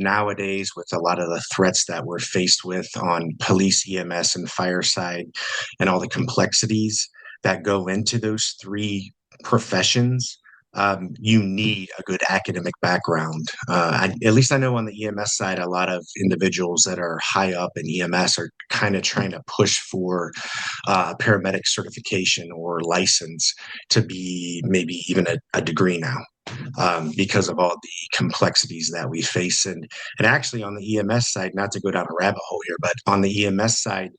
nowadays, with a lot of the threats that we're faced with on police, EMS, and fire side, and all the complexities that go into those three professions, you need a good academic background. At least I know on the EMS side, a lot of individuals that are high up in EMS are kind of trying to push for paramedic certification or license to be maybe even a degree now. Because of all the complexities that we face. And actually on the EMS side, not to go down a rabbit hole here, but on the EMS side,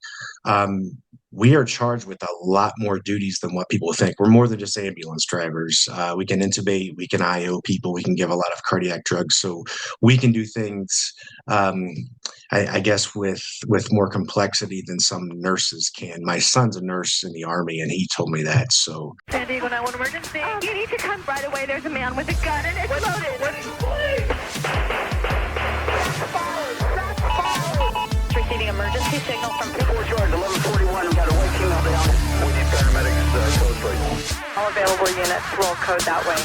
we are charged with a lot more duties than what people think. We're more than just ambulance drivers. We can intubate, we can IO people, we can give a lot of cardiac drugs. So we can do things, I guess, with more complexity than some nurses can. My son's a nurse in the Army, and he told me that. So San Diego 911 emergency. You need to come right away. There's a man with a gun and it's loaded. Receiving emergency signal from 4 George, 1141. We got a white female down. We need paramedics close. all available units. Roll code that way.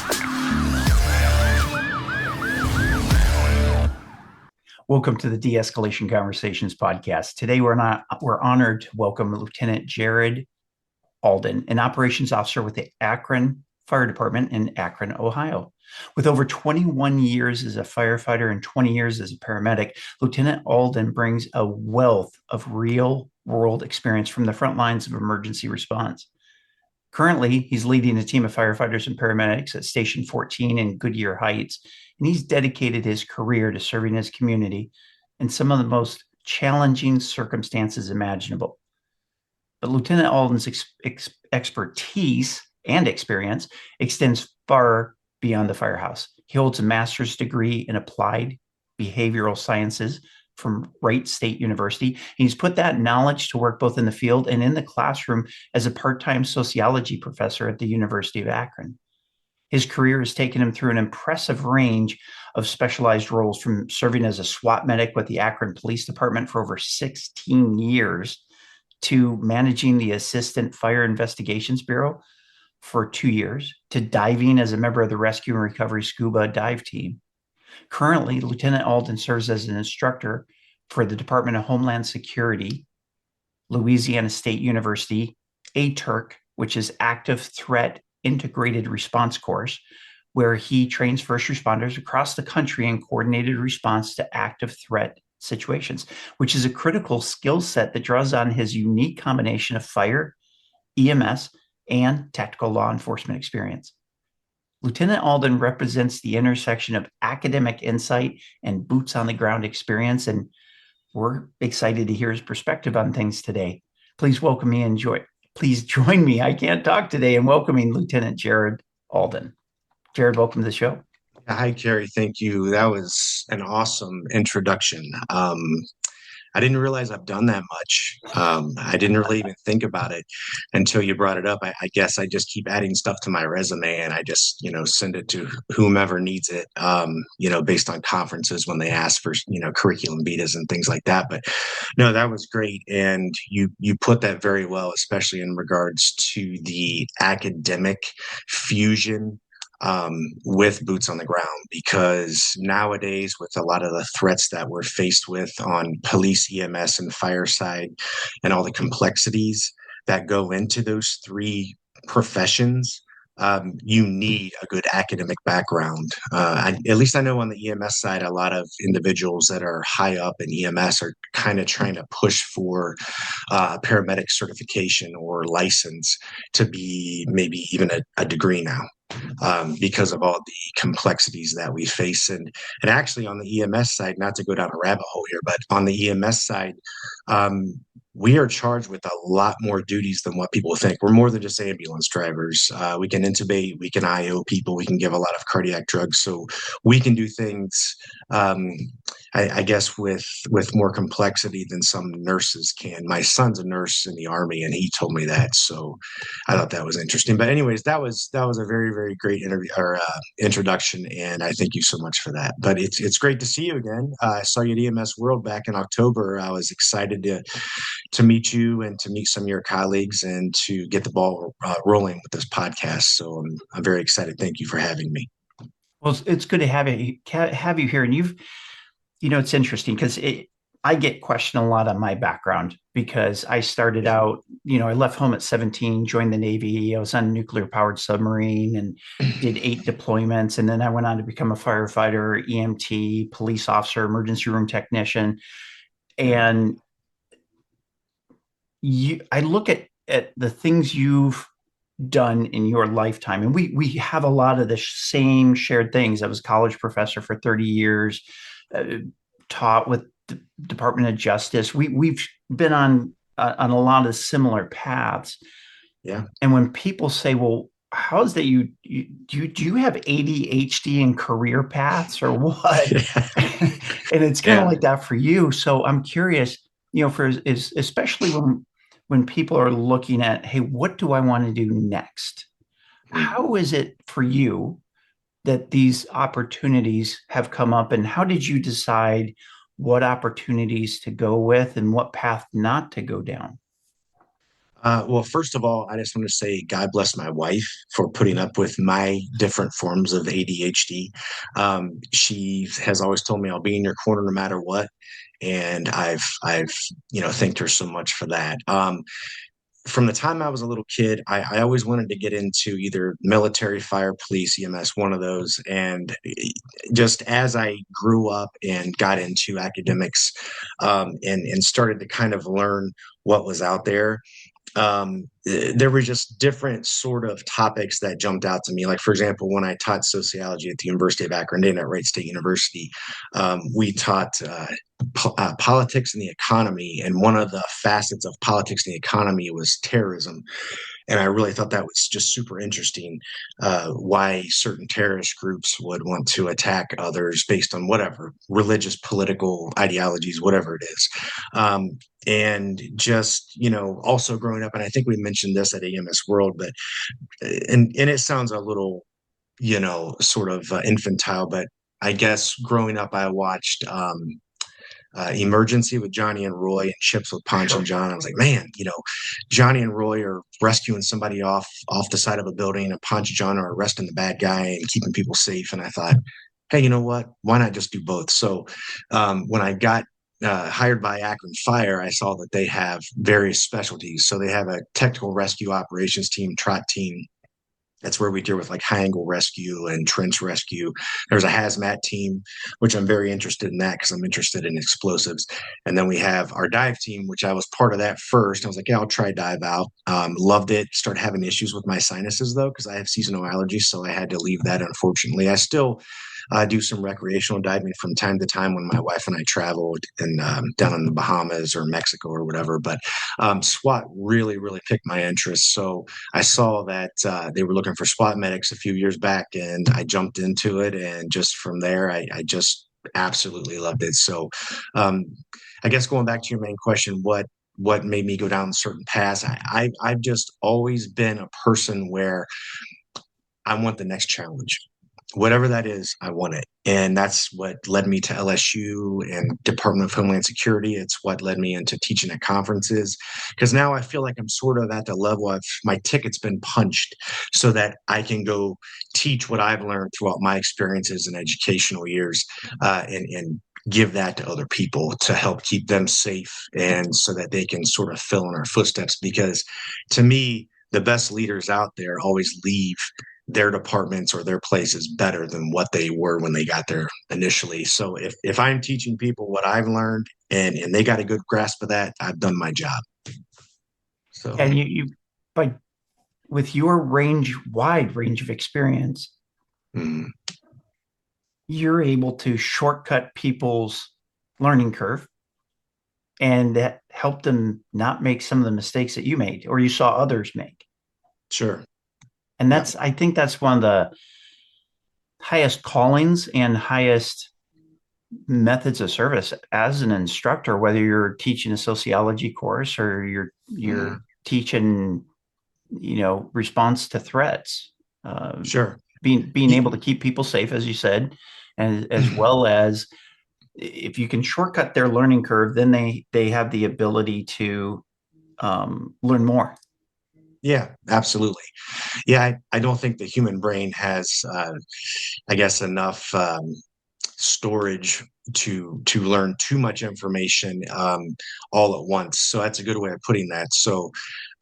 Welcome to the De-Escalation Conversations Podcast. Today, we're honored to welcome Lieutenant Jared Alden, an operations officer with the Akron Fire Department in Akron, Ohio. With over 21 years as a firefighter and 20 years as a paramedic, Lieutenant Alden brings a wealth of real-world experience from the front lines of emergency response. Currently, he's leading a team of firefighters and paramedics at Station 14 in Goodyear Heights, and he's dedicated his career to serving his community in some of the most challenging circumstances imaginable. But Lieutenant Alden's expertise and experience extends far beyond the firehouse. He holds a master's degree in applied behavioral sciences from Wright State University. And he's put that knowledge to work both in the field and in the classroom as a part-time sociology professor at the University of Akron. His career has taken him through an impressive range of specialized roles, from serving as a SWAT medic with the Akron Police Department for over 16 years to managing the Assistant Fire Investigations Bureau for 2 years, to diving as a member of the Rescue and Recovery Scuba Dive Team. Currently, Lieutenant Alden serves as an instructor for the Department of Homeland Security, Louisiana State University, ATERC, which is Active Threat Integrated Response Course, where he trains first responders across the country in coordinated response to active threat situations, which is a critical skill set that draws on his unique combination of fire, EMS, and tactical law enforcement experience. Lieutenant Alden represents the intersection of academic insight and boots on the ground experience, and we're excited to hear his perspective on things today. Please welcome me and please join me. I can't talk today in welcoming Lieutenant Jared Alden. Jared, welcome to the show. Hi, Jerry. Thank you. That was an awesome introduction. I didn't realize I've done that much. I didn't really even think about it until you brought it up. I guess I just keep adding stuff to my resume, and I just, send it to whomever needs it, based on conferences when they ask for, curriculum betas and things like that. But no, that was great. And you put that very well, especially in regards to the academic fusion with boots on the ground, because nowadays, with a lot of the threats that we're faced with on police, EMS, and fire side, and all the complexities that go into those three professions, you need a good academic background. At least I know on the EMS side, a lot of individuals that are high up in EMS are kind of trying to push for paramedic certification or license to be maybe even a degree now. Because of all the complexities that we face. And actually on the EMS side, not to go down a rabbit hole here, but on the EMS side, we are charged with a lot more duties than what people think. We're more than just ambulance drivers. We can intubate, we can IO people, we can give a lot of cardiac drugs. So we can do things, I guess, with more complexity than some nurses can. My son's a nurse in the Army, and he told me that. So I thought that was interesting. But anyways, that was a very, very great introduction, and I thank you so much for that. But it's great to see you again. I saw you at EMS World back in October. I was excited to meet you and to meet some of your colleagues and to get the ball rolling with this podcast. So I'm very excited. Thank you for having me. Well, it's good to have you here. And It's interesting because I get questioned a lot on my background because I started Yeah. out, I left home at 17, joined the Navy. I was on a nuclear powered submarine and did 8 deployments. And then I went on to become a firefighter, EMT, police officer, emergency room technician. Yeah. And I look at the things you've done in your lifetime, and we have a lot of the same shared things. I was a college professor for 30 years, taught with the Department of Justice. We've been on a lot of similar paths. Yeah. And when people say, "Well, how is that do you have ADHD and career paths or what?" And it's kind of Yeah. like that for you. So I'm curious, for is especially when people are looking at, hey, what do I want to do next? Mm. How is it for you that these opportunities have come up, and how did you decide what opportunities to go with and what path not to go down? Well, first of all, I just want to say God bless my wife for putting up with my different forms of ADHD. She has always told me I'll be in your corner no matter what, and I've thanked her so much for that. From the time I was a little kid, I always wanted to get into either military, fire, police, EMS, one of those. And just as I grew up and got into academics, and started to kind of learn what was out there, there were just different sort of topics that jumped out to me. Like, for example, when I taught sociology at the University of Akron, at Wright State University, we taught politics and the economy. And one of the facets of politics and the economy was terrorism. And I really thought that was just super interesting, why certain terrorist groups would want to attack others based on whatever religious, political ideologies, whatever it is. And just, also growing up, and I think we mentioned this at EMS World, but, and it sounds a little, sort of infantile, but I guess growing up, I watched, Emergency with Johnny and Roy and Chips with Ponch and Sure. John. I was like, man, Johnny and Roy are rescuing somebody off the side of a building, and Ponch and John are arresting the bad guy and keeping people safe. And I thought, hey, you know what? Why not just do both? So when I got hired by Akron Fire, I saw that they have various specialties. So they have a technical rescue operations team, TROT team. That's where we deal with like high angle rescue and trench rescue. There's a hazmat team, which I'm very interested in that because I'm interested in explosives. And then we have our dive team, which I was part of that first. I was like, yeah, I'll try dive out. Loved it. Started having issues with my sinuses though, because I have seasonal allergies. So I had to leave that, unfortunately. I still do some recreational diving from time to time when my wife and I traveled and down in the Bahamas or Mexico or whatever. But SWAT really, really piqued my interest. So I saw that they were looking for SWAT medics a few years back, and I jumped into it. And just from there, I just absolutely loved it. So I guess going back to your main question, what made me go down certain paths? I've just always been a person where I want the next challenge. Whatever that is, I want it. And that's what led me to LSU and Department of Homeland Security. It's what led me into teaching at conferences. Because now I feel like I'm sort of at the level of my ticket's been punched so that I can go teach what I've learned throughout my experiences and educational years, and give that to other people to help keep them safe and so that they can sort of fill in our footsteps. Because to me, the best leaders out there always leave their departments or their places better than what they were when they got there initially. So if I'm teaching people what I've learned and they got a good grasp of that, I've done my job. So And but with your wide range of experience, mm, you're able to shortcut people's learning curve and that help them not make some of the mistakes that you made or you saw others make. sure. And Yeah. I think that's one of the highest callings and highest methods of service as an instructor, whether you're teaching a sociology course or you're Mm, teaching, response to threats, sure. being able to keep people safe, as you said, and as well as if you can shortcut their learning curve, then they have the ability to learn more. Yeah, absolutely. Yeah, I don't think the human brain has, I guess, enough storage to learn too much information all at once. So that's a good way of putting that. So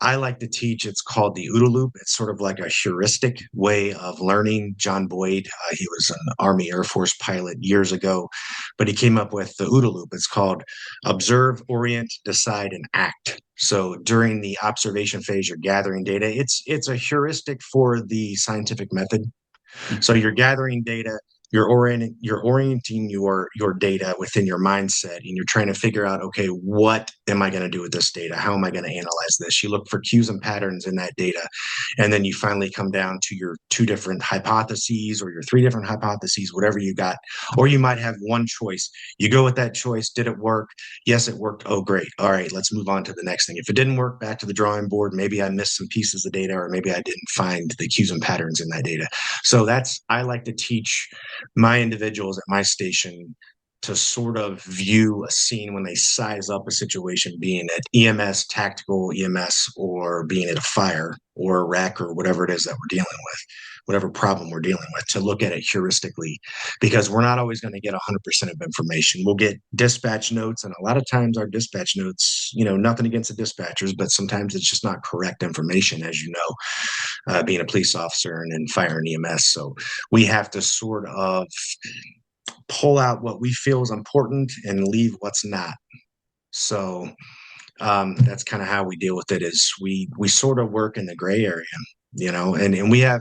I like to teach, it's called the OODA loop. It's sort of like a heuristic way of learning. John Boyd, he was an Army Air Force pilot years ago, but he came up with the OODA loop. It's called observe, orient, decide, and act. So during the observation phase, you're gathering data. It's a heuristic for the scientific method. So you're gathering data, you're orienting your data within your mindset, and you're trying to figure out, okay, what am I going to do with this data? How am I going to analyze this? You look for cues and patterns in that data, and then you finally come down to your 2 different hypotheses or your 3 different hypotheses, whatever you got. Or you might have one choice. You go with that choice. Did it work? Yes, it worked. Oh, great. All right, let's move on to the next thing. If it didn't work, back to the drawing board. Maybe I missed some pieces of data, or maybe I didn't find the cues and patterns in that data. So I like to teach my individuals at my station to sort of view a scene when they size up a situation, being at EMS, tactical EMS, or being at a fire or a wreck or whatever it is that we're dealing with, whatever problem we're dealing with, to look at it heuristically, because we're not always going to get 100% of information. We'll get dispatch notes, and a lot of times our dispatch notes, nothing against the dispatchers, but sometimes it's just not correct information, as you know, being a police officer and in fire and EMS. So we have to sort of pull out what we feel is important and leave what's not. So that's kind of how we deal with it, is we sort of work in the gray area, and we have,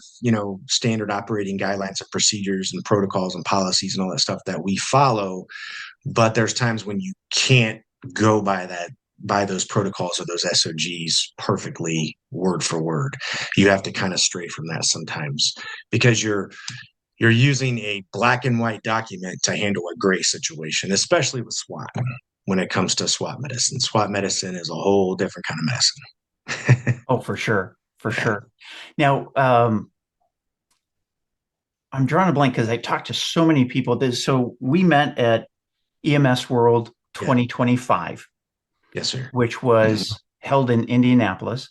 standard operating guidelines and procedures and protocols and policies and all that stuff that we follow. But there's times when you can't go by those protocols or those SOGs perfectly word for word. You have to kind of stray from that sometimes, because you're using a black and white document to handle a gray situation, especially with SWAT. When it comes to SWAT medicine is a whole different kind of medicine. Oh, for sure. For sure. Now, I'm drawing a blank because I talked to so many people. So we met at EMS World 2025. Yes, sir. Which was held in Indianapolis.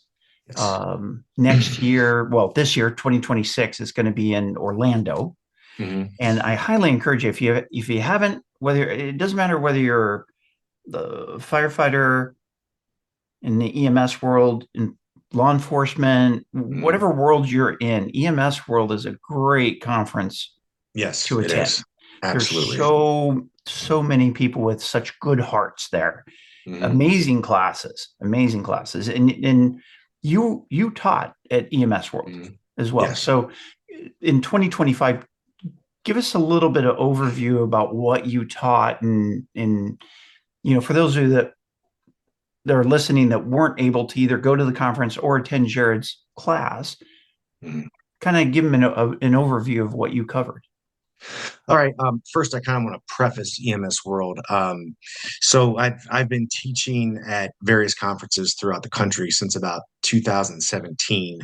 Yes. Next year, this year, 2026, is going to be in Orlando. Mm-hmm. And I highly encourage you, if you haven't, it doesn't matter whether you're the firefighter in the EMS world, in law enforcement, whatever world you're in, EMS World is a great conference. Yes, to attend. It is. Absolutely. There's so many people with such good hearts there. Mm-hmm. Amazing classes. And you taught at EMS World as well. Yes. So in 2025, give us a little bit of overview about what you taught, and for those of you that are listening that weren't able to either go to the conference or attend Jared's class, kind of give them an overview of what you covered. All right. First, I kind of want to preface EMS World. So I've been teaching at various conferences throughout the country since about 2017.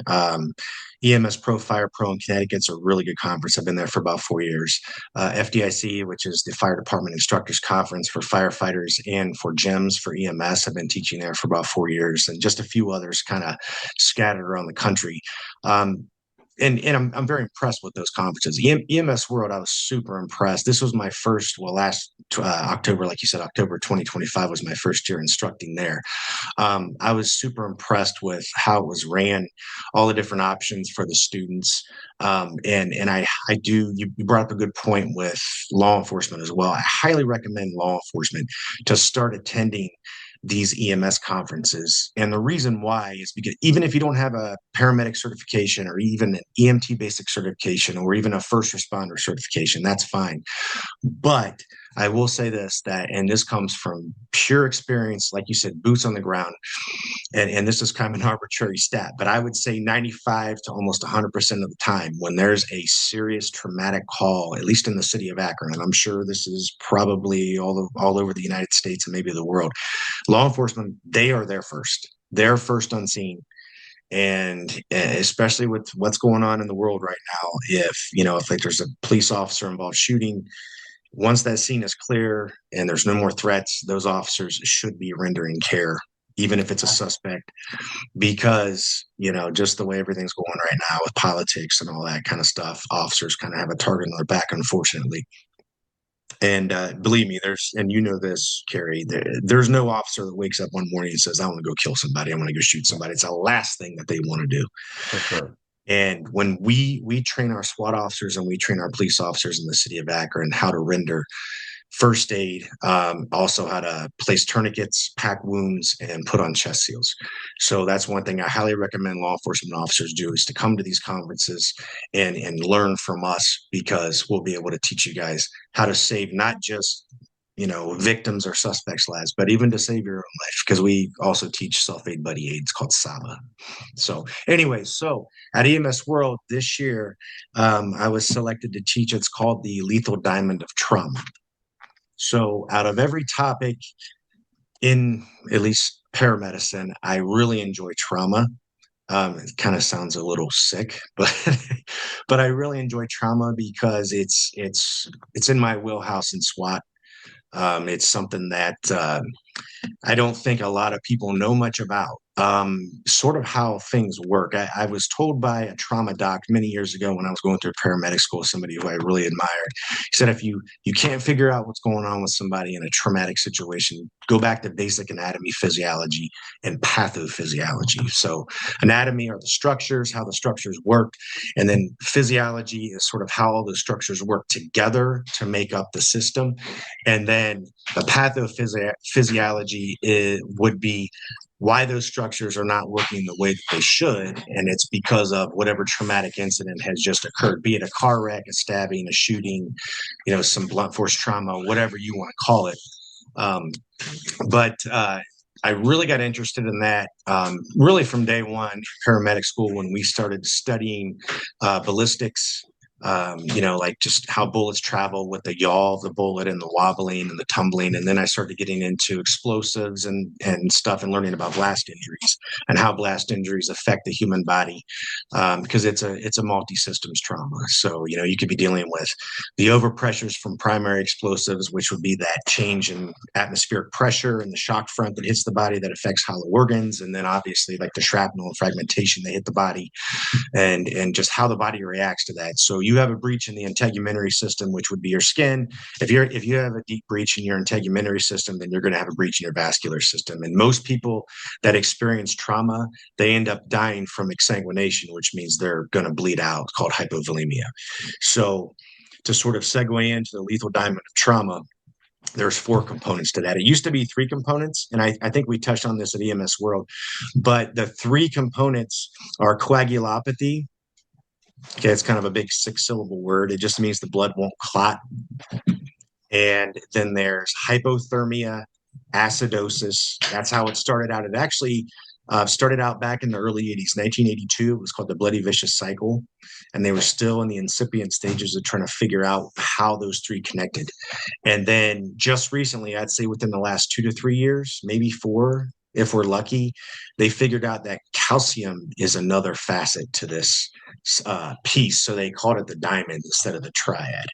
EMS Pro, Fire Pro in Connecticut's a really good conference. I've been there for about 4 years. FDIC, which is the Fire Department Instructors Conference for firefighters and for GEMS for EMS, I've been teaching there for about 4 years, and just a few others kind of scattered around the country. And I'm very impressed with those conferences. EMS World, I was super impressed. This was my first, last October, like you said, October 2025 was my first year instructing there. I was super impressed with how it was ran, all the different options for the students. And I do, you brought up a good point with law enforcement as well. I highly recommend law enforcement to start attending these EMS conferences. And the reason why is because even if you don't have a paramedic certification or even an EMT basic certification or even a first responder certification, that's fine. But I will say this, and this comes from pure experience, like you said, boots on the ground. And this is kind of an arbitrary stat, but I would say 95 to almost 100% of the time when there's a serious traumatic call, at least in the city of Akron, and I'm sure this is probably all over the United States and maybe the world, law enforcement, they are there first. They're first on scene. And especially with what's going on in the world right now, if there's a police officer involved shooting, once that scene is clear and there's no more threats, those officers should be rendering care, even if it's a suspect, because, just the way everything's going right now with politics and all that kind of stuff, officers kind of have a target on their back, unfortunately. And believe me, and you know this, Carrie, there's no officer that wakes up one morning and says, I want to go kill somebody. I want to go shoot somebody. It's the last thing that they want to do. For sure. And when we train our SWAT officers and we train our police officers in the city of Akron how to render first aid, also how to place tourniquets, pack wounds, and put on chest seals. So that's one thing I highly recommend law enforcement officers do, is to come to these conferences and learn from us, because we'll be able to teach you guys how to save not just victims or suspects' lives, but even to save your own life, because we also teach self-aid buddy aid. It's called SABA. So anyway, so at EMS World this year, I was selected to teach. It's called the Lethal Diamond of Trauma. So out of every topic in at least paramedicine, I really enjoy trauma. It kind of sounds a little sick, but I really enjoy trauma because it's in my wheelhouse in SWAT. It's something that I don't think a lot of people know much about, sort of how things work. I was told by a trauma doc many years ago when I was going through paramedic school, somebody who I really admired. He said, if you can't figure out what's going on with somebody in a traumatic situation, go back to basic anatomy, physiology, and pathophysiology. So anatomy are the structures, how the structures work, and then physiology is sort of how all the structures work together to make up the system. And then the pathophysiology would be why those structures are not working the way that they should. And it's because of whatever traumatic incident has just occurred, be it a car wreck, a stabbing, a shooting, some blunt force trauma, whatever you want to call it. But I really got interested in that really from day one, paramedic school, when we started studying ballistics, like just how bullets travel with the yaw of the bullet and the wobbling and the tumbling. And then I started getting into explosives and stuff, and learning about blast injuries and how blast injuries affect the human body, because it's a multi-systems trauma. So, you could be dealing with the overpressures from primary explosives, which would be that change in atmospheric pressure and the shock front that hits the body that affects hollow organs. And then obviously like the shrapnel and fragmentation that hit the body, and just how the body reacts to that. So you have a breach in the integumentary system, which would be your skin. If you have a deep breach in your integumentary system, then you're going to have a breach in your vascular system. And most people that experience trauma, they end up dying from exsanguination, which means they're going to bleed out. It's called hypovolemia. So to sort of segue into the lethal diamond of trauma, there's 4 components to that. It used to be 3 components, and I think we touched on this at EMS World, but the 3 components are coagulopathy. Okay, it's kind of a big 6-syllable word. It just means the blood won't clot. And then there's hypothermia, acidosis. That's how it started out. It actually started out back in the early 80s, 1982. It was called the bloody vicious cycle. And they were still in the incipient stages of trying to figure out how those 3 connected. And then just recently, I'd say within the last 2 to 3 years, maybe 4, if we're lucky, they figured out that calcium is another facet to this piece. So they called it the diamond instead of the triad.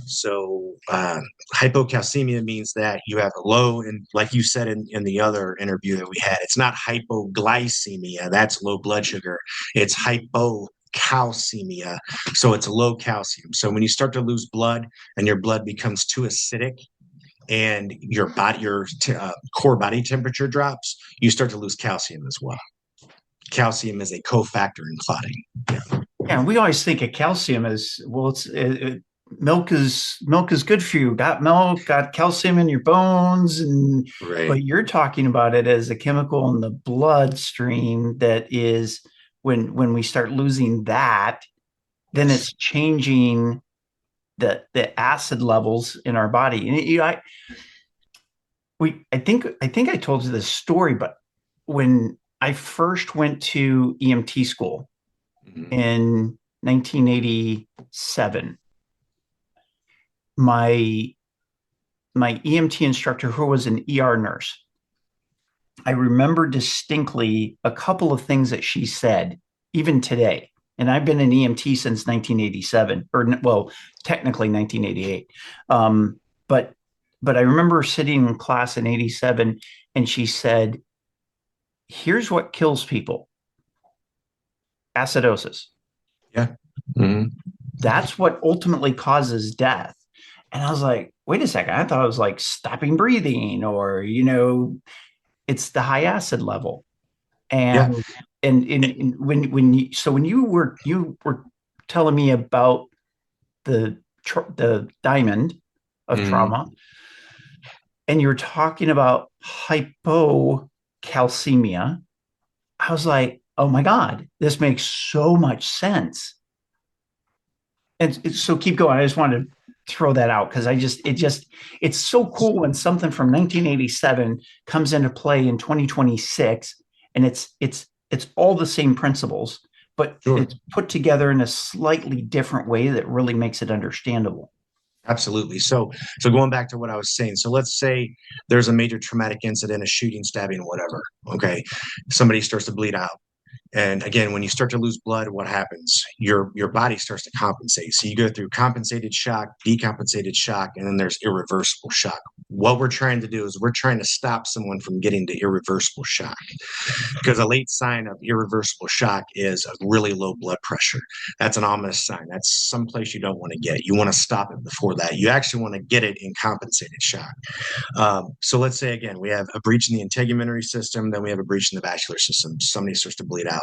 So hypocalcemia means that you have a low, and like you said in the other interview that we had, it's not hypoglycemia, that's low blood sugar. It's hypocalcemia, so it's low calcium. So when you start to lose blood and your blood becomes too acidic, and your core body temperature drops, you start to lose calcium as well. Calcium is a cofactor in clotting. Yeah, we always think of calcium as, well, milk is good for you. Got milk, got calcium in your bones, and right. But you're talking about it as a chemical in the bloodstream that is, when we start losing that, then it's changing the acid levels in our body. And I think I told you this story, but when I first went to EMT school in 1987, my EMT instructor, who was an ER nurse, I remember distinctly a couple of things that she said, even today. And I've been an EMT since 1987, or well, technically 1988. But I remember sitting in class in 87, and she said, here's what kills people: acidosis. Yeah. Mm-hmm. That's what ultimately causes death. And I was like, wait a second, I thought it was like stopping breathing, or, it's the high acid level. Yeah. And when you were telling me about the diamond of trauma, and you were talking about hypocalcemia, I was like, oh my God, this makes so much sense. And so keep going. I just wanted to throw that out because it's so cool when something from 1987 comes into play in 2026, and it's all the same principles, but Sure. it's put together in a slightly different way that really makes it understandable. Absolutely. So going back to what I was saying, so let's say there's a major traumatic incident, a shooting, stabbing, whatever. Okay. Somebody starts to bleed out. And again, when you start to lose blood, what happens? Your body starts to compensate. So you go through compensated shock, decompensated shock, and then there's irreversible shock. What we're trying to do is we're trying to stop someone from getting to irreversible shock, because a late sign of irreversible shock is a really low blood pressure. That's an ominous sign. That's someplace you don't want to get. You want to stop it before that. You actually want to get it in compensated shock. So let's say, again, we have a breach in the integumentary system, then we have a breach in the vascular system. Somebody starts to bleed out.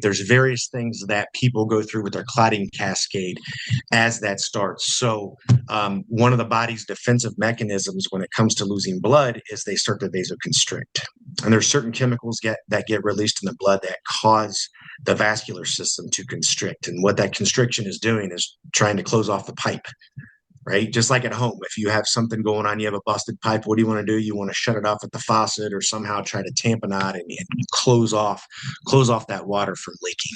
There's various things that people go through with their clotting cascade as that starts. So one of the body's defensive mechanisms when it comes to losing blood is they start to vasoconstrict. And there's certain chemicals that get released in the blood that cause the vascular system to constrict. And what that constriction is doing is trying to close off the pipe. Right? Just like at home, if you have something going on, you have a busted pipe, what do you want to do? You want to shut it off at the faucet or somehow try to tamponade and close off that water from leaking.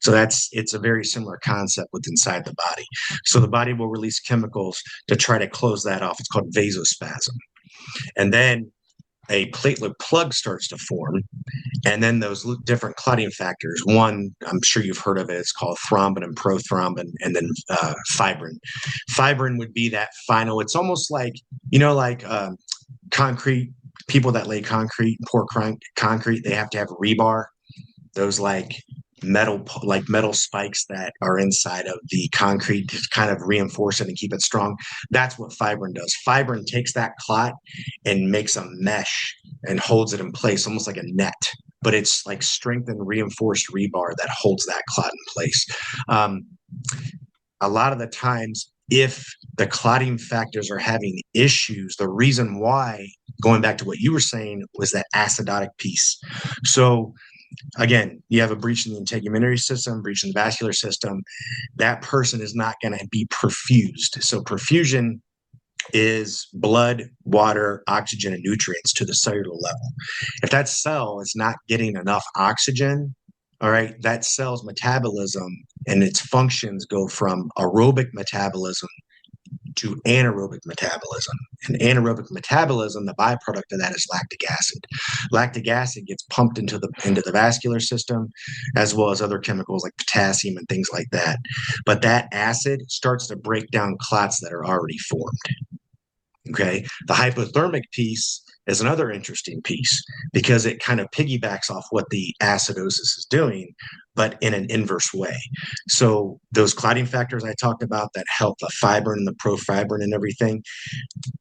So it's a very similar concept with inside the body. So the body will release chemicals to try to close that off. It's called vasospasm. And then a platelet plug starts to form, and then those different clotting factors. One, I'm sure you've heard of it. It's called thrombin and prothrombin, and then fibrin. Fibrin would be that final. It's almost like concrete. People that lay concrete, pour concrete, they have to have rebar. Those metal spikes that are inside of the concrete to kind of reinforce it and keep it strong. That's what fibrin does. Fibrin takes that clot and makes a mesh and holds it in place, almost like a net, but it's like strengthened, reinforced rebar that holds that clot in place. A lot of the times, if the clotting factors are having issues, the reason why, going back to what you were saying, was that acidotic piece. So again, you have a breach in the integumentary system, breach in the vascular system. That person is not going to be perfused. So perfusion is blood, water, oxygen, and nutrients to the cellular level. If that cell is not getting enough oxygen, all right, that cell's metabolism and its functions go from aerobic metabolism to anaerobic metabolism. And anaerobic metabolism, the byproduct of that is lactic acid. Lactic acid gets pumped into the vascular system, as well as other chemicals like potassium and things like that. But that acid starts to break down clots that are already formed. Okay. The hypothermic piece is another interesting piece because it kind of piggybacks off what the acidosis is doing, but in an inverse way. So those clotting factors I talked about that help the fibrin and the profibrin and everything,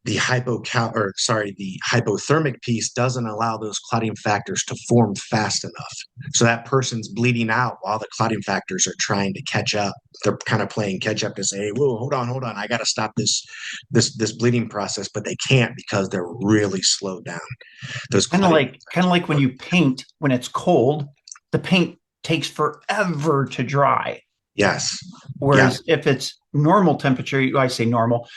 the hypothermic piece doesn't allow those clotting factors to form fast enough. So that person's bleeding out while the clotting factors are trying to catch up. They're kind of playing catch up to say, hey, whoa, hold on. I got to stop this bleeding process, but they can't because they're really slowed down. Those kind of like when you paint, when it's cold, the paint takes forever to dry. Yes. Whereas if it's normal temperature, I say normal,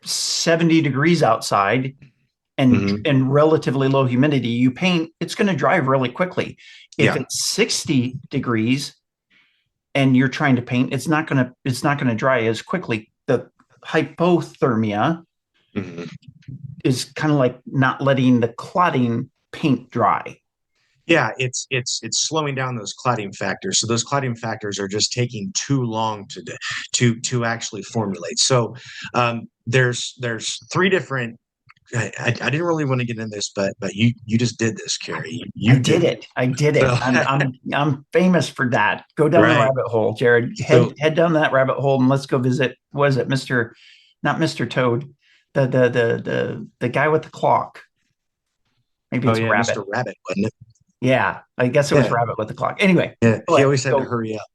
70 degrees outside and relatively low humidity, you paint, it's going to dry really quickly. If it's 60 degrees and you're trying to paint, it's not going to dry as quickly. The hypothermia is kind of like not letting the clotting paint dry. Yeah, it's slowing down those clotting factors. So those clotting factors are just taking too long to actually formulate. So there's three different. I didn't really want to get into this, but you just did this, Carrie. I did it. So, I'm famous for that. Go down the rabbit hole, Jared. Head down that rabbit hole and let's go visit. Was it Mr. not Mr. Toad, the guy with the clock. Maybe Oh it's yeah, Rabbit. Mr. Rabbit, wasn't it? Yeah, I guess it was Yeah. Rabbit with the clock. Anyway, Yeah, go he ahead. always had to So, hurry up.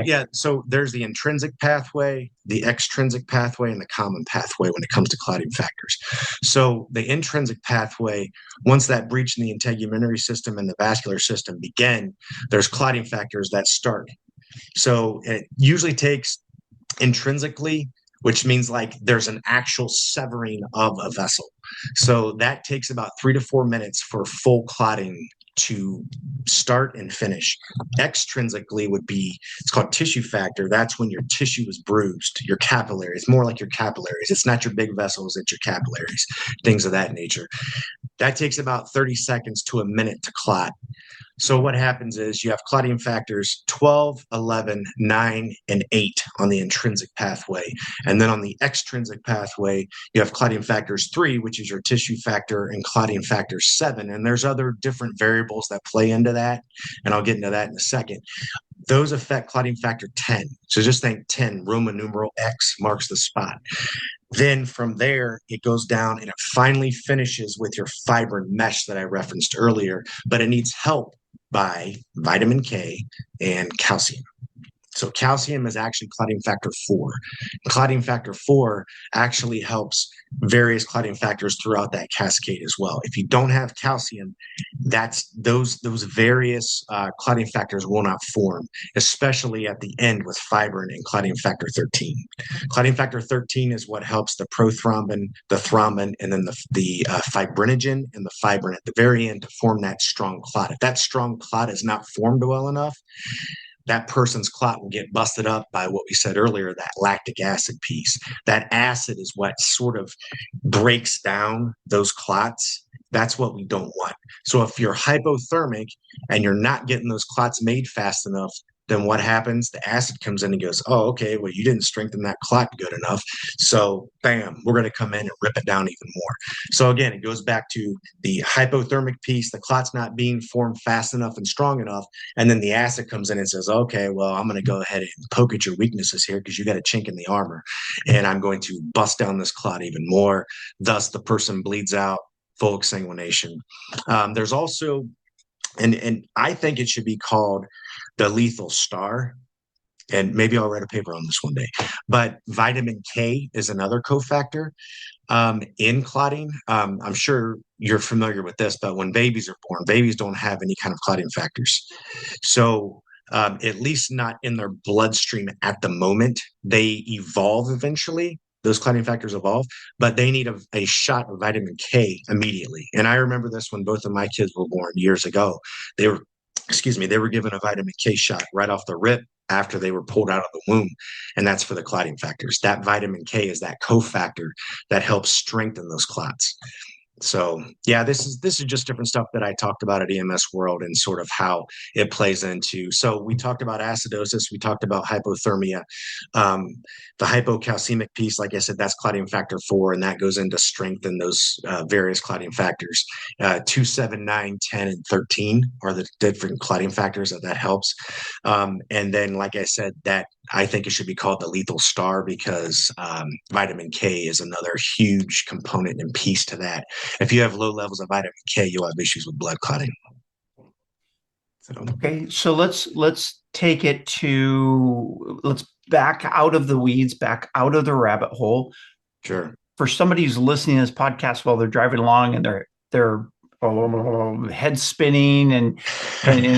yeah. So there's the intrinsic pathway, the extrinsic pathway, and the common pathway when it comes to clotting factors. So the intrinsic pathway, once that breach in the integumentary system and the vascular system begin, there's clotting factors that start. So it usually takes intrinsically, which means like there's an actual severing of a vessel. So that takes about 3 to 4 minutes for full clotting to start and finish. Extrinsically would be, it's called tissue factor. That's when your tissue is bruised, your capillaries, more like your capillaries. It's not your big vessels, it's your capillaries, things of that nature. That takes about 30 seconds to a minute to clot. So what happens is you have clotting factors 12, 11, 9, and 8 on the intrinsic pathway. And then on the extrinsic pathway, you have clotting factors 3, which is your tissue factor, and clotting factor 7. And there's other different variables that play into that. And I'll get into that in a second. Those affect clotting factor 10. So just think 10, Roman numeral X marks the spot. Then from there, it goes down and it finally finishes with your fibrin mesh that I referenced earlier, but it needs help by vitamin K and calcium. So calcium is actually clotting factor 4. Clotting factor 4 actually helps various clotting factors throughout that cascade as well. If you don't have calcium, that's those various clotting factors will not form, especially at the end with fibrin and clotting factor 13. Clotting factor 13 is what helps the prothrombin, the thrombin, and then the fibrinogen and the fibrin at the very end to form that strong clot. If that strong clot is not formed well enough, that person's clot will get busted up by what we said earlier, that lactic acid piece. That acid is what sort of breaks down those clots. That's what we don't want. So if you're hypothermic and you're not getting those clots made fast enough, then what happens? The acid comes in and goes, oh, okay, well, you didn't strengthen that clot good enough. So bam, we're going to come in and rip it down even more. So again, it goes back to the hypothermic piece, the clot's not being formed fast enough and strong enough. And then the acid comes in and says, okay, well, I'm going to go ahead and poke at your weaknesses here because you got a chink in the armor. And I'm going to bust down this clot even more. Thus, the person bleeds out, full exsanguination. There's also, and I think it should be called the lethal star, and maybe I'll write a paper on this one day, but vitamin K is another cofactor in clotting. I'm sure you're familiar with this, but when babies are born, babies don't have any kind of clotting factors. So at least not in their bloodstream at the moment. They evolve eventually. Those clotting factors evolve, but they need a shot of vitamin K immediately. And I remember this when both of my kids were born years ago. They were given a vitamin K shot right off the rip after they were pulled out of the womb. And that's for the clotting factors. That vitamin K is that cofactor that helps strengthen those clots. So yeah, this is just different stuff that I talked about at EMS World and sort of how it plays into. So we talked about acidosis, we talked about hypothermia, the hypocalcemic piece. Like I said, that's clotting factor 4, and that goes into strengthen those various clotting factors. 2, 7, 9, 10, and 13 are the different clotting factors that helps. And then, like I said, that I think it should be called the lethal star because vitamin K is another huge component and piece to that. If you have low levels of vitamin K, you'll have issues with blood clotting. Okay, so let's take it to, let's back out of the weeds, back out of the rabbit hole. Sure. For somebody who's listening to this podcast while they're driving along and they're head spinning and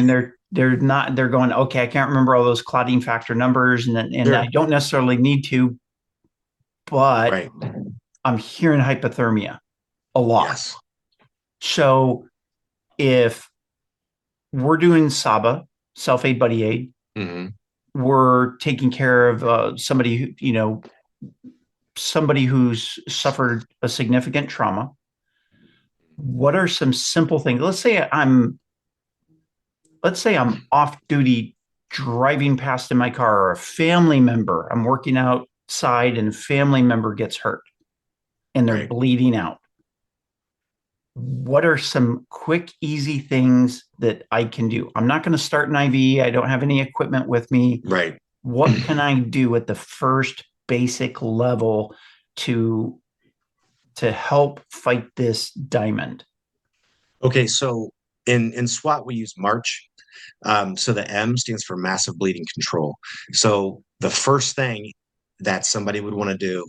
they're going, okay, I can't remember all those clotting factor numbers and Sure. I don't necessarily need to, but Right. I'm hearing hypothermia a lot. Yes. So if we're doing SABA, self-aid, buddy aid, Mm-hmm. we're taking care of somebody who's suffered a significant trauma. What are some simple things? Let's say I'm off duty driving past in my car, or a family member, I'm working outside and a family member gets hurt and they're Right. bleeding out. What are some quick, easy things that I can do? I'm not going to start an IV. I don't have any equipment with me. Right. What can I do at the first basic level to help fight this diamond? Okay, so in SWAT we use March. So the M stands for massive bleeding control. So the first thing that somebody would want to do,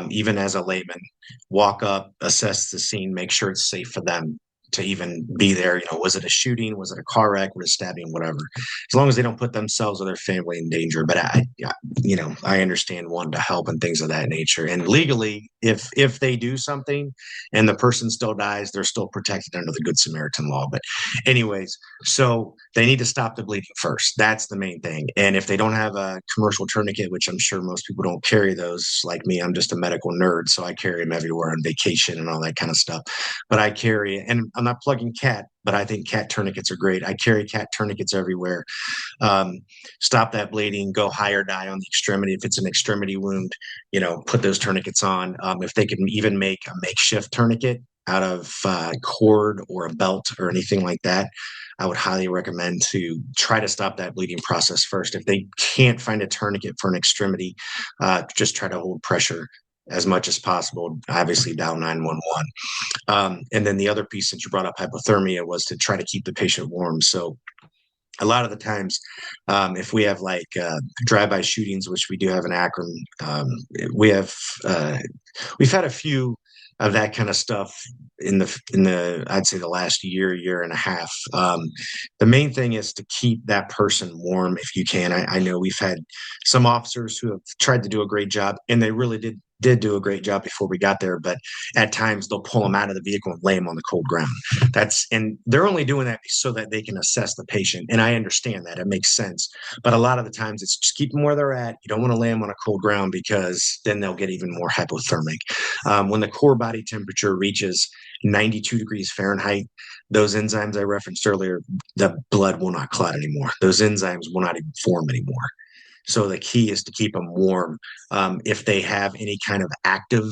even as a layman, walk up, assess the scene, make sure it's safe for them to even be there. Was it a shooting? Was it a car wreck? Was it stabbing? Whatever. As long as they don't put themselves or their family in danger. But I understand wanting to help and things of that nature. And legally, if they do something and the person still dies, they're still protected under the Good Samaritan law. But anyways, so they need to stop the bleeding first. That's the main thing. And if they don't have a commercial tourniquet, which I'm sure most people don't carry those, like me, I'm just a medical nerd, so I carry them everywhere on vacation and all that kind of stuff. But I carry, and I'm not plugging CAT, but I think CAT tourniquets are great. I carry CAT tourniquets everywhere. Stop that bleeding, go high or die on the extremity. If it's an extremity wound, put those tourniquets on. If they can even make a makeshift tourniquet out of cord or a belt or anything like that, I would highly recommend to try to stop that bleeding process first. If they can't find a tourniquet for an extremity, just try to hold pressure as much as possible, obviously dial 911. And then the other piece that you brought up, hypothermia, was to try to keep the patient warm. So a lot of the times, if we have like drive-by shootings, which we do have in Akron, we've had a few of that kind of stuff in the I'd say the last year and a half. The main thing is to keep that person warm if you can. I know we've had some officers who have tried to do a great job, and they really did do a great job before we got there, but at times they'll pull them out of the vehicle and lay them on the cold ground. And they're only doing that so that they can assess the patient. And I understand that, it makes sense. But a lot of the times it's just keep them where they're at. You don't want to lay them on a cold ground because then they'll get even more hypothermic. When the core body temperature reaches 92 degrees Fahrenheit, those enzymes I referenced earlier, the blood will not clot anymore. Those enzymes will not even form anymore. So the key is to keep them warm. If they have any kind of active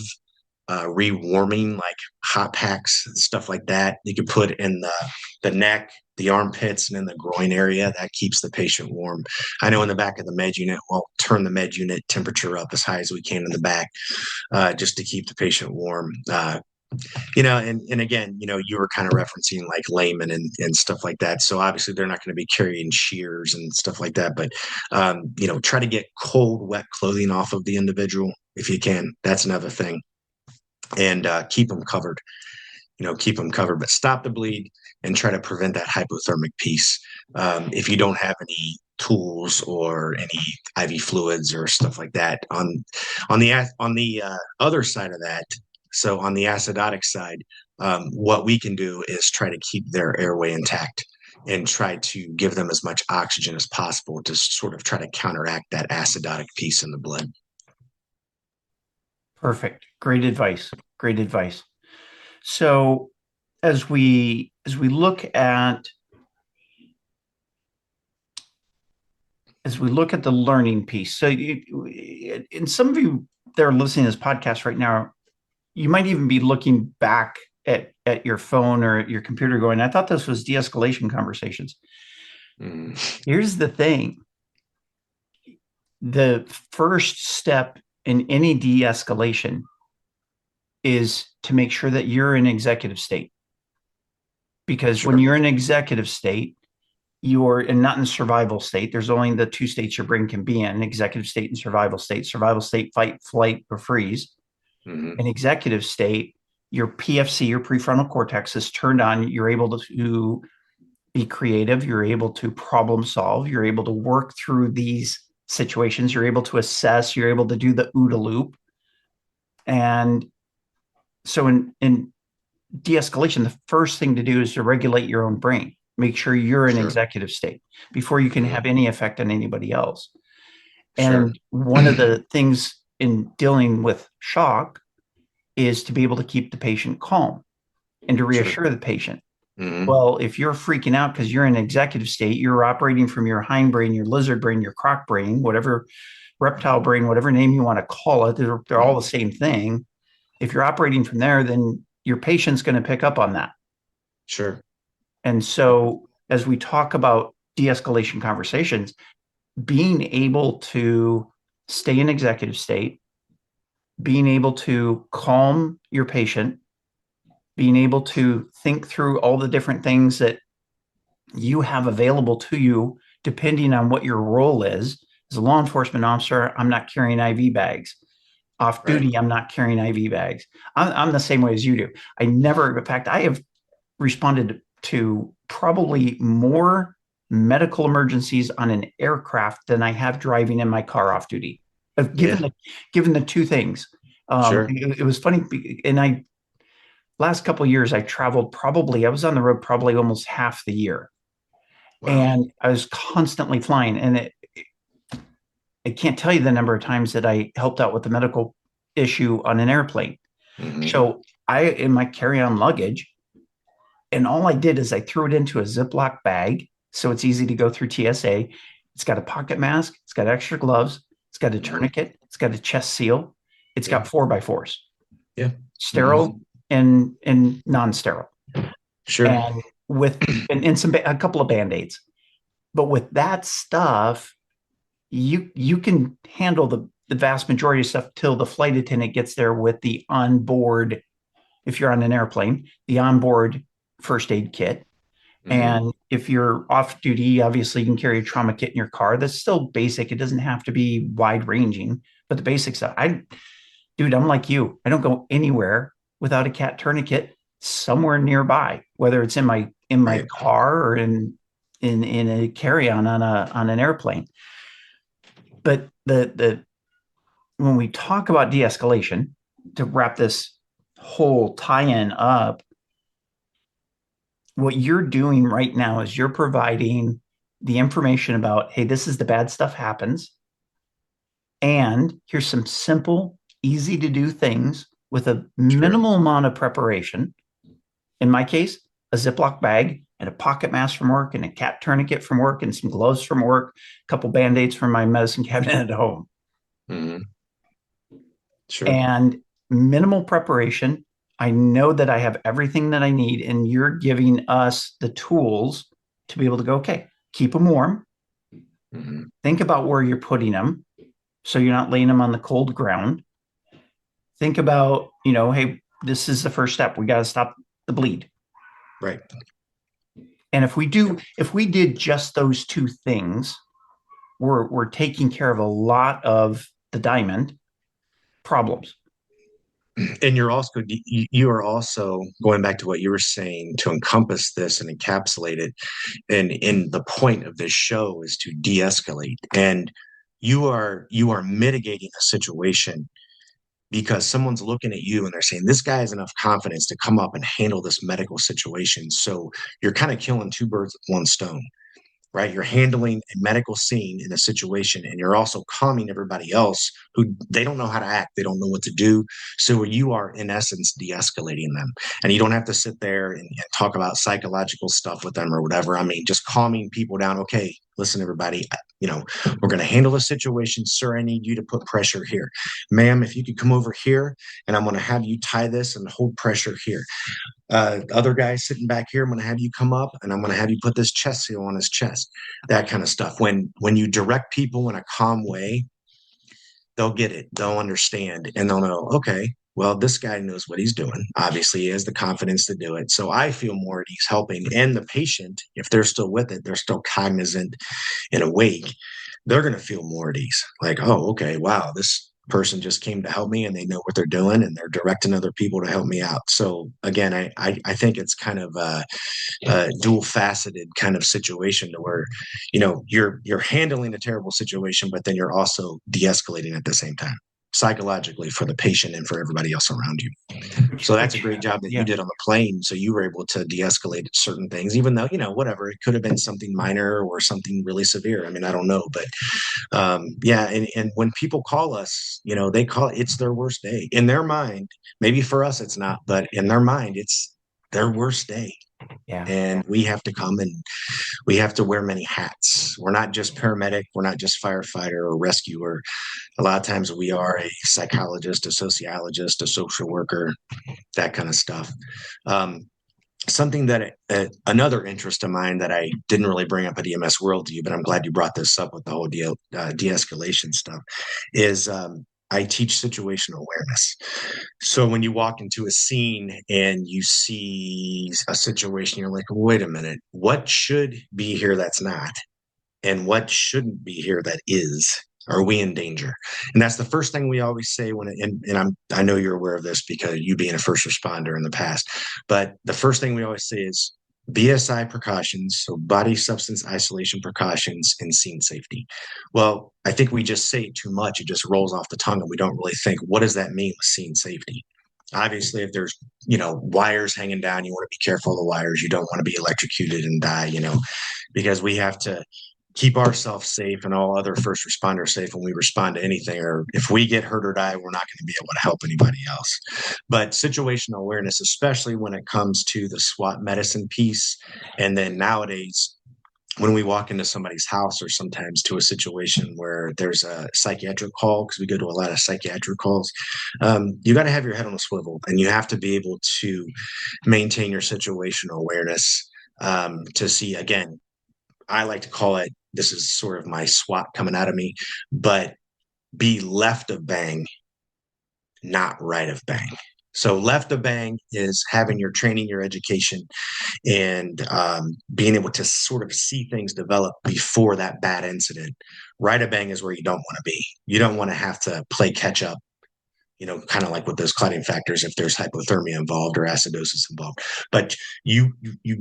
rewarming, like hot packs, stuff like that, you can put in the neck, the armpits, and in the groin area. That keeps the patient warm. I know in the back of the med unit, we'll turn the med unit temperature up as high as we can in the back, just to keep the patient warm. And again, you were kind of referencing like laymen and stuff like that. So obviously they're not going to be carrying shears and stuff like that, but, try to get cold, wet clothing off of the individual if you can. That's another thing. And keep them covered, but stop the bleed and try to prevent that hypothermic piece. If you don't have any tools or any IV fluids or stuff like that on the other side of that. So on the acidotic side, what we can do is try to keep their airway intact and try to give them as much oxygen as possible to sort of try to counteract that acidotic piece in the blood. Perfect. Great advice. So as we look at the learning piece, so and some of you that are listening to this podcast right now, you might even be looking back at your phone or at your computer going, I thought this was de-escalation conversations. Here's the thing. The first step in any de-escalation is to make sure that you're in executive state. Because when you're in executive state, you're not in survival state. There's only the two states your brain can be in, executive state and survival state. Survival state, fight, flight, or freeze. In executive state, your PFC, your prefrontal cortex, is turned on. You're able to be creative. You're able to problem solve. You're able to work through these situations. You're able to assess. You're able to do the OODA loop. And so in de-escalation, the first thing to do is to regulate your own brain. Make sure you're in executive state before you can have any effect on anybody else. And one of the things in dealing with shock is to be able to keep the patient calm and to reassure the patient. Well, if you're freaking out because you're in executive state, you're operating from your hindbrain, your lizard brain, your croc brain, whatever reptile brain, whatever name you want to call it, they're all the same thing. If you're operating from there, then your patient's going to pick up on that. And so as we talk about de-escalation conversations, being able to stay in executive state, being able to calm your patient, being able to think through all the different things that you have available to you, depending on what your role is. As a law enforcement officer, I'm not carrying IV bags. Off duty, I'm not carrying IV bags. I'm the same way as you do. In fact, I have responded to probably more medical emergencies on an aircraft than I have driving in my car off duty. Given the two things, Sure. it was funny. And last couple of years, I was on the road probably almost half the year. Wow. And I was constantly flying. And I can't tell you the number of times that I helped out with the medical issue on an airplane. Mhm. So in my carry-on luggage, and all I did is I threw it into a Ziploc bag. So it's easy to go through TSA. It's got a pocket mask. It's got extra gloves. It's got a tourniquet. It's got a chest seal. It's got 4x4s. Yeah. Sterile and non-sterile. Sure. And a couple of Band-Aids. But with that stuff, you can handle the vast majority of stuff till the flight attendant gets there with the onboard, if you're on an airplane, the onboard first aid kit. And if you're off duty, obviously you can carry a trauma kit in your car. That's still basic. It doesn't have to be wide ranging, but the basic stuff. I'm like you. I don't go anywhere without a cat tourniquet somewhere nearby, whether it's in my car or in a carry-on on an airplane. But when we talk about de-escalation, to wrap this whole tie-in up, what you're doing right now is you're providing the information about, hey, this is the bad stuff happens. And here's some simple, easy to do things with a minimal amount of preparation. In my case, a Ziploc bag and a pocket mask from work and a cat tourniquet from work and some gloves from work, a couple Band-Aids from my medicine cabinet at home. Mm-hmm. Sure. And minimal preparation. I know that I have everything that I need, and you're giving us the tools to be able to go, okay, keep them warm. Mm-hmm. Think about where you're putting them so you're not laying them on the cold ground. Think about, hey, this is the first step. We got to stop the bleed. Right. And if we did just those two things, we're taking care of a lot of the diamond problems. And you are also going back to what you were saying to encompass this and encapsulate it. And in the point of this show is to de-escalate. And you are mitigating a situation because someone's looking at you and they're saying, this guy has enough confidence to come up and handle this medical situation. So you're kind of killing two birds with one stone, right? You're handling a medical scene in a situation, and you're also calming everybody else who they don't know how to act. They don't know what to do. So you are, in essence, de-escalating them. And you don't have to sit there and talk about psychological stuff with them or whatever. I mean, just calming people down. Okay, listen, everybody, we're going to handle the situation. Sir, I need you to put pressure here. Ma'am, if you could come over here, and I'm going to have you tie this and hold pressure here. Other guy sitting back here, I'm going to have you come up and I'm going to have you put this chest seal on his chest, that kind of stuff. When you direct people in a calm way, they'll get it, they'll understand, and they'll know, okay, well, this guy knows what he's doing. Obviously, he has the confidence to do it. So I feel more at ease helping. And the patient, if they're still with it, they're still cognizant and awake, they're going to feel more at ease. Like, oh, okay, wow, this person just came to help me and they know what they're doing and they're directing other people to help me out. So again, I think it's kind of a dual faceted kind of situation to where, you're handling a terrible situation, but then you're also de-escalating at the same time, psychologically, for the patient and for everybody else around you. So that's a great job that you did on the plane. So you were able to de-escalate certain things, even though, whatever, it could have been something minor or something really severe. I mean, I don't know, but and when people call us, they call it's their worst day in their mind. Maybe for us it's not, but in their mind it's their worst day. Yeah. And we have to come and we have to wear many hats. We're not just paramedic. We're not just firefighter or rescuer. A lot of times we are a psychologist, a sociologist, a social worker, that kind of stuff. Something that another interest of mine that I didn't really bring up at EMS World to you, but I'm glad you brought this up with the whole de-escalation stuff, is I teach situational awareness. So when you walk into a scene and you see a situation, you're like, wait a minute, what should be here that's not? And what shouldn't be here that is? Are we in danger? And that's the first thing we always say I know you're aware of this because you being a first responder in the past, but the first thing we always say is BSI precautions, so body substance isolation precautions and scene safety. Well, I think we just say it too much. It just rolls off the tongue and we don't really think, what does that mean with scene safety? Obviously, if there's, wires hanging down, you want to be careful of the wires. You don't want to be electrocuted and die, because we have to keep ourselves safe and all other first responders safe when we respond to anything. Or if we get hurt or die, we're not going to be able to help anybody else. But situational awareness, especially when it comes to the SWAT medicine piece, and then nowadays, when we walk into somebody's house or sometimes to a situation where there's a psychiatric call, because we go to a lot of psychiatric calls, you got to have your head on a swivel and you have to be able to maintain your situational awareness to see, again, I like to call it, this is sort of my SWAT coming out of me, but be left of bang, not right of bang. So left of bang is having your training, your education, and being able to sort of see things develop before that bad incident. Right of bang is where you don't want to be. You don't want to have to play catch up, kind of like with those clotting factors, if there's hypothermia involved or acidosis involved. But you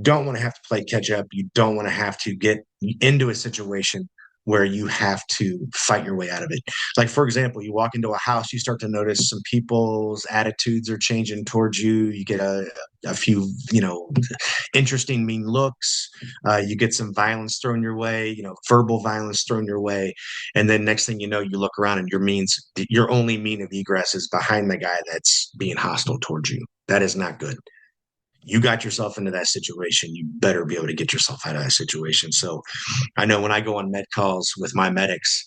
don't want to have to play catch up. You don't want to have to get into a situation where you have to fight your way out of it. Like, for example, you walk into a house, you start to notice some people's attitudes are changing towards you. You get a few, interesting, mean looks. You get some violence thrown your way, verbal violence thrown your way. And then next thing you know, you look around and your only mean of egress is behind the guy that's being hostile towards you. That is not good. You got yourself into that situation, you better be able to get yourself out of that situation. So I know when I go on med calls with my medics,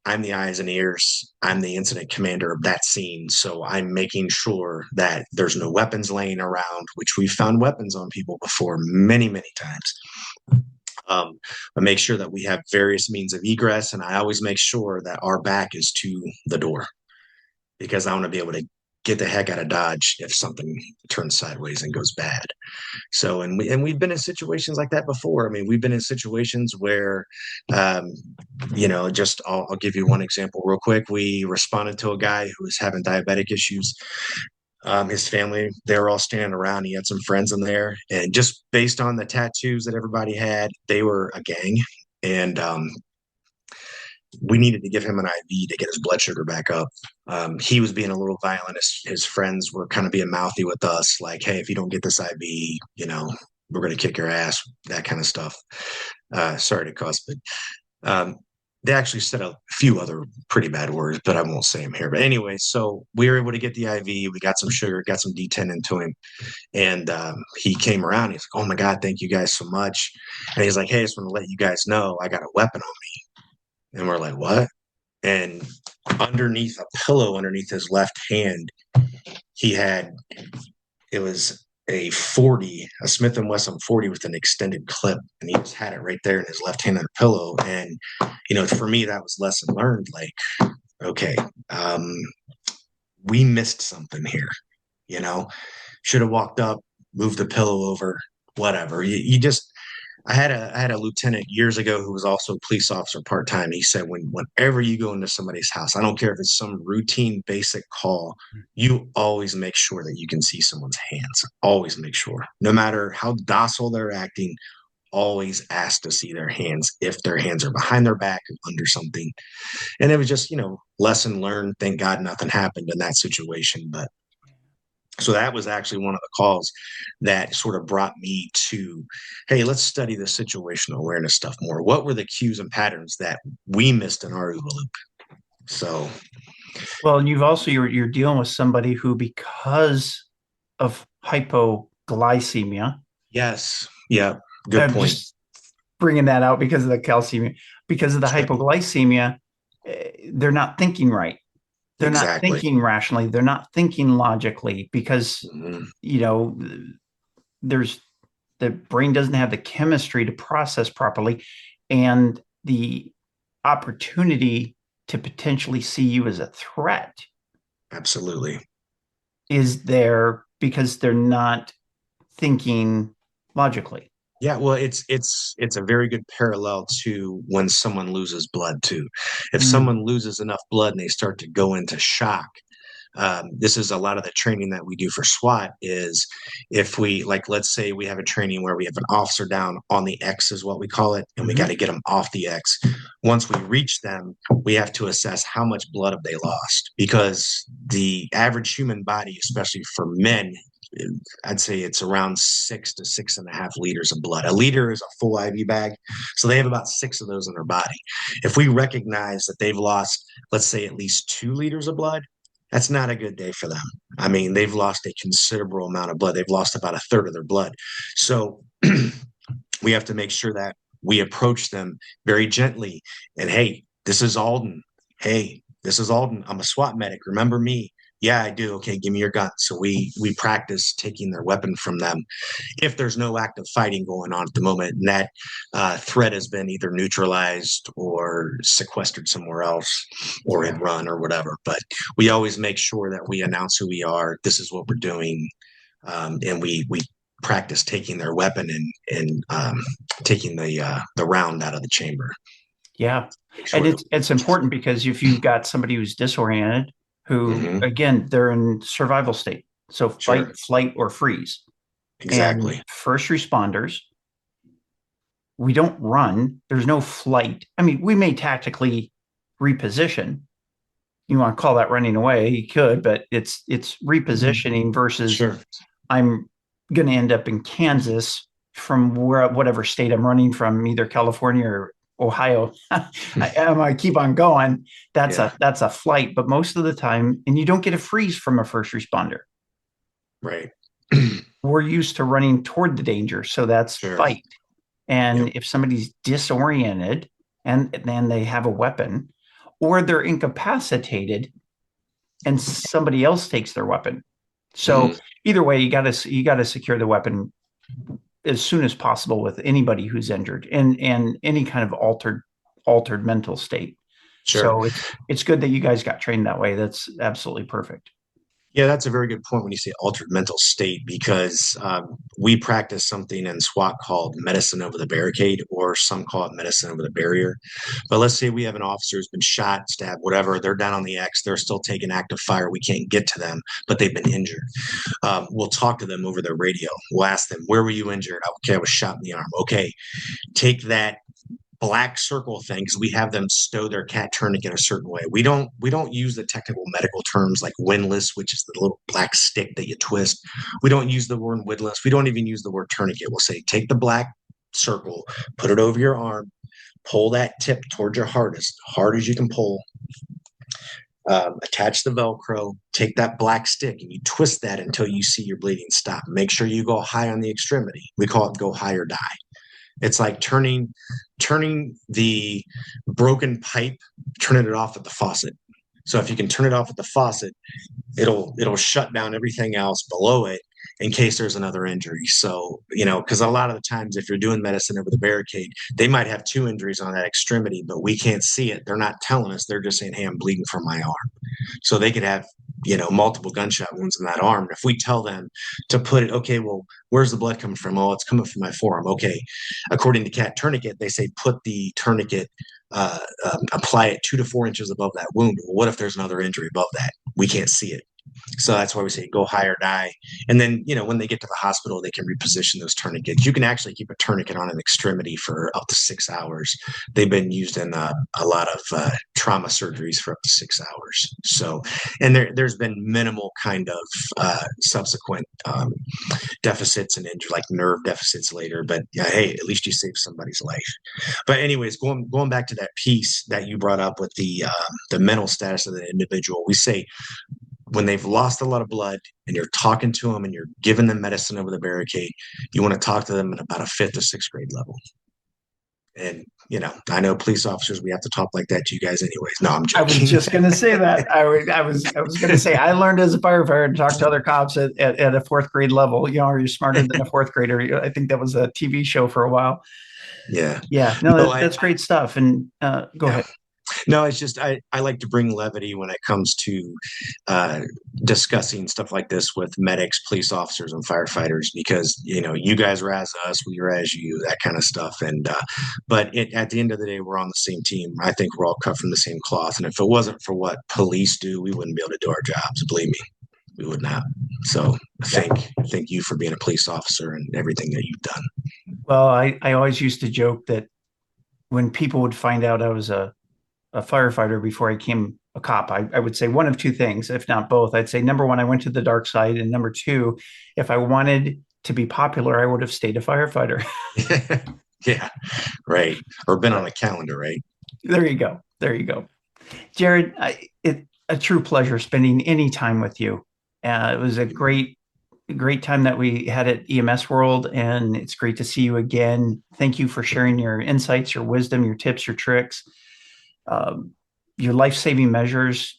I'm the eyes and ears. I'm the incident commander of that scene. So I'm making sure that there's no weapons laying around, which we've found weapons on people before many, many times. I make sure that we have various means of egress. And I always make sure that our back is to the door because I want to be able to get the heck out of Dodge if something turns sideways and goes bad. So, we've been in situations like that before. I mean, we've been in situations where, I'll give you one example real quick. We responded to a guy who was having diabetic issues. His family, they were all standing around. He had some friends in there, and just based on the tattoos that everybody had, they were a gang. And we needed to give him an IV to get his blood sugar back up. He was being a little violent. His friends were kind of being mouthy with us, like, hey, if you don't get this IV, we're going to kick your ass, that kind of stuff. Sorry to cuss, but they actually said a few other pretty bad words, but I won't say them here. But anyway, so we were able to get the IV. We got some sugar, got some D10 into him. And he came around. He's like, oh, my God, thank you guys so much. And he's like, hey, I just want to let you guys know I got a weapon on me. And we're like, what? And underneath a pillow, underneath his left hand, it was a 40, a Smith & Wesson 40 with an extended clip. And he just had it right there in his left hand on a pillow. And, for me, that was lesson learned. Like, okay, we missed something here, should have walked up, moved the pillow over, whatever. I had a lieutenant years ago who was also a police officer part-time. He said, whenever you go into somebody's house, I don't care if it's some routine basic call, you always make sure that you can see someone's hands. Always make sure. No matter how docile they're acting, always ask to see their hands if their hands are behind their back or under something. And it was just, lesson learned. Thank God nothing happened in that situation. But so that was actually one of the calls that sort of brought me to, hey, let's study the situational awareness stuff more. What were the cues and patterns that we missed in our OODA loop? So, well, and you're dealing with somebody who, because of hypoglycemia. Yes. Yeah. Good point. Just bringing that out because of the calcemia, because of the hypoglycemia, they're not thinking right. They're not thinking rationally. They're not thinking logically because, the brain doesn't have the chemistry to process properly. And the opportunity to potentially see you as a threat Absolutely. is there because they're not thinking logically. Yeah, well, it's a very good parallel to when someone loses blood too. If someone loses enough blood and they start to go into shock, this is a lot of the training that we do for SWAT is if we, like, let's say we have a training where we have an officer down on the X is what we call it, and we got to get them off the X. Once we reach them, we have to assess how much blood have they lost, because the average human body, especially for men, I'd say it's around 6 to 6.5 liters of blood. A liter is a full IV bag. So they have about 6 of those in their body. If we recognize that they've lost, let's say, at least 2 liters of blood, that's not a good day for them. I mean, they've lost a considerable amount of blood. They've lost about a third of their blood. So we have to make sure that we approach them very gently. And, hey, this is Alden. Hey, this is Alden. I'm a SWAT medic. Remember me? Yeah, I do. Okay, give me your gun. So we practice taking their weapon from them if there's no active fighting going on at the moment, and that threat has been either neutralized or sequestered somewhere else or had run or whatever. But we always make sure that we announce who we are. This is what we're doing, and we practice taking their weapon and taking the round out of the chamber. Yeah, and it's important because if you've got somebody who's disoriented, who, again, they're in survival state. So fight, flight, or freeze. Exactly. And first responders, we don't run. There's no flight. I mean, we may tactically reposition. You want to call that running away? You could, but it's repositioning versus I'm going to end up in Kansas from whatever state I'm running from, either California or Ohio. I keep on going. That's a flight, but most of the time, and you don't get a freeze from a first responder. Right. We're used to running toward the danger, so that's fight. And if somebody's disoriented and then they have a weapon, or they're incapacitated, and somebody else takes their weapon. So either way, you got to secure the weapon as soon as possible with anybody who's injured and any kind of altered mental state. So it's good that you guys got trained that way. That's absolutely perfect. Yeah, that's a very good point when you say altered mental state, because we practice something in SWAT called medicine over the barricade, or some call it medicine over the barrier. But let's say we have an officer who's been shot, stabbed, whatever. They're down on the X. They're still taking active fire. We can't get to them, but they've been injured. We'll talk to them over their radio. We'll ask them, where were you injured? Okay, I was shot in the arm. Okay, take that black circle thing, because we have them stow their cat tourniquet a certain way. We don't use the technical medical terms like windlass, which is the little black stick that you twist. We don't use the word windlass. We don't even use the word tourniquet. We'll say, take the black circle, put it over your arm, pull that tip towards your heart as hard as you can pull. Attach the Velcro, take that black stick, and you twist that until you see your bleeding stop. Make sure you go high on the extremity. We call it go high or die. It's like turning the broken pipe, turning it off at the faucet. So if you can turn it off at the faucet, it'll shut down everything else below it in case there's another injury. So, because a lot of the times if you're doing medicine over the barricade, they might have 2 injuries on that extremity, but we can't see it. They're not telling us. They're just saying, hey, I'm bleeding from my arm. So they could have, multiple gunshot wounds in that arm. And if we tell them to put it, okay, well, where's the blood coming from? Oh, it's coming from my forearm. Okay. According to cat tourniquet, they say put the tourniquet, apply it 2 to 4 inches above that wound. Well, what if there's another injury above that? We can't see it. So that's why we say go high or die. And then, when they get to the hospital, they can reposition those tourniquets. You can actually keep a tourniquet on an extremity for up to 6 hours. They've been used in a lot of trauma surgeries for up to 6 hours. So, and there's been minimal kind of subsequent deficits and injury, like nerve deficits later. But hey, at least you saved somebody's life. But anyways, going back to that piece that you brought up with the mental status of the individual, we say, when they've lost a lot of blood and you're talking to them and you're giving them medicine over the barricade, you want to talk to them at about a 5th or 6th grade level. And, I know police officers, we have to talk like that to you guys anyways. No, I'm joking. I was just going to say that. I was going to say, I learned as a firefighter to talk to other cops at a 4th grade level. Are you smarter than a 4th grader? I think that was a TV show for a while. Yeah. Yeah. No, that's great stuff. And go ahead. No, it's just I like to bring levity when it comes to discussing stuff like this with medics, police officers, and firefighters, because you guys razz us, we razz you, that kind of stuff. And but at the end of the day, we're on the same team. I think we're all cut from the same cloth. And if it wasn't for what police do, we wouldn't be able to do our jobs. Believe me, we would not. So thank you for being a police officer and everything that you've done. Well, I always used to joke that when people would find out I was a firefighter before I became a cop, I would say one of two things, if not both. I'd say, number one, I went to the dark side. And number two, if I wanted to be popular, I would have stayed a firefighter. Yeah, right. Or been on a calendar, right? There you go. Jared, it's a true pleasure spending any time with you. It was a great time that we had at EMS World, and it's great to see you again. Thank you for sharing your insights, your wisdom, your tips, your tricks. Your life-saving measures,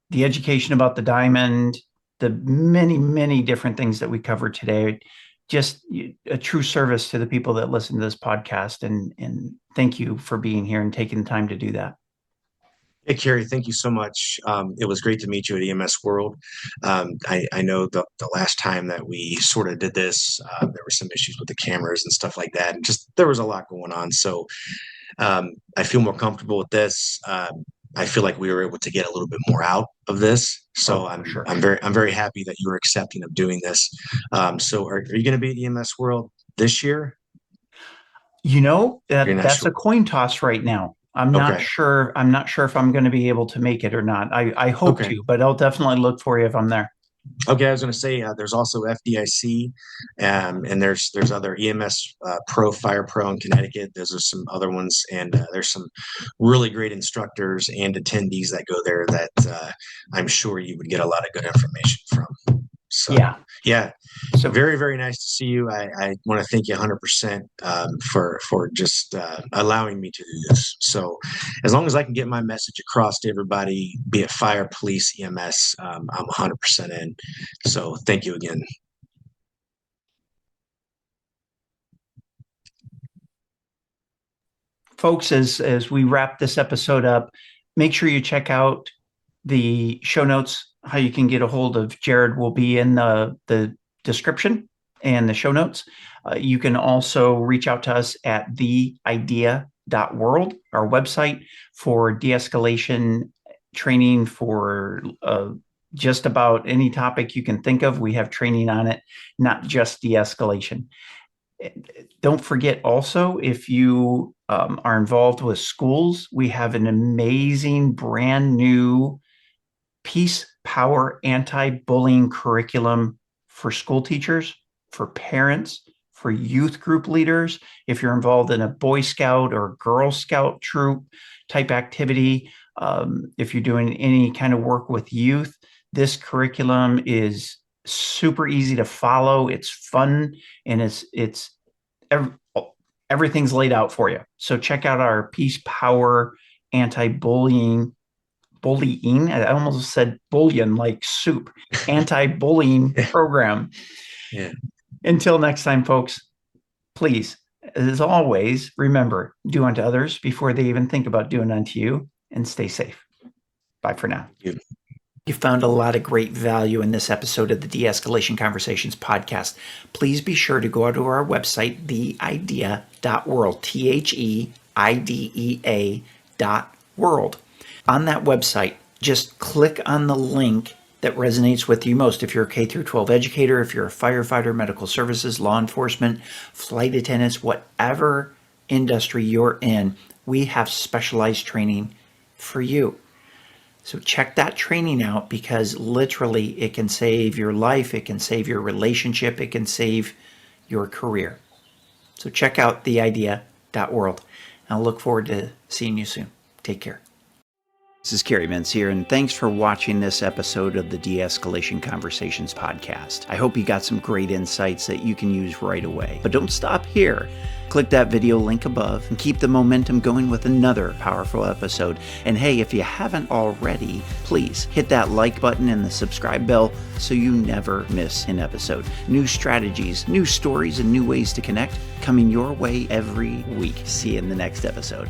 the education about the diamond, the many, many different things that we covered today. Just a true service to the people that listen to this podcast. And thank you for being here and taking the time to do that. Hey, Carrie, thank you so much. It was great to meet you at EMS World. I know the last time that we sort of did this, there were some issues with the cameras and stuff like that. And just there was a lot going on. So I feel more comfortable with this. I feel like we were able to get a little bit more out of this. So I'm very happy that you were accepting of doing this. So are you going to be at EMS World this year? That's a coin toss right now. I'm not sure. I'm not sure if I'm going to be able to make it or not. I hope to, but I'll definitely look for you if I'm there. Okay, I was going to say there's also FDIC, and there's other EMS Fire Pro in Connecticut. Those are some other ones, and there's some really great instructors and attendees that go there that I'm sure you would get a lot of good information from. So yeah. So very, very nice to see you. I want to thank you 100% for just allowing me to do this. So as long as I can get my message across to everybody, be it fire, police, EMS, I'm 100% in. So thank you again. Folks, as we wrap this episode up, make sure you check out the show notes. How you can get a hold of Jared will be in the description and the show notes. You can also reach out to us at theidea.world, our website, for de-escalation training for just about any topic you can think of. We have training on it, not just de-escalation. Don't forget also, if you are involved with schools, we have an amazing brand new Peace, Power, Anti-Bullying curriculum for school teachers, for parents, for youth group leaders. If you're involved in a Boy Scout or Girl Scout troop type activity, if you're doing any kind of work with youth, this curriculum is super easy to follow. It's fun, and everything's laid out for you. So check out our Peace, Power, Anti-Bullying. I almost said bullion like soup. Anti-bullying program. Yeah. Until next time, folks, please, as always, remember, do unto others before they even think about doing unto you, and stay safe. Bye for now. You found a lot of great value in this episode of the De-Escalation Conversations podcast. Please be sure to go out to our website, theidea.world, THEIDEA.world. On that website, just click on the link that resonates with you most. If you're a K-12 educator, if you're a firefighter, medical services, law enforcement, flight attendants, whatever industry you're in, we have specialized training for you. So check that training out, because literally it can save your life, it can save your relationship, it can save your career. So check out theidea.world. I'll look forward to seeing you soon. Take care. This is Kerry Mintz here, and thanks for watching this episode of the De-Escalation Conversations podcast. I hope you got some great insights that you can use right away. But don't stop here. Click that video link above and keep the momentum going with another powerful episode. And hey, if you haven't already, please hit that like button and the subscribe bell so you never miss an episode. New strategies, new stories, and new ways to connect coming your way every week. See you in the next episode.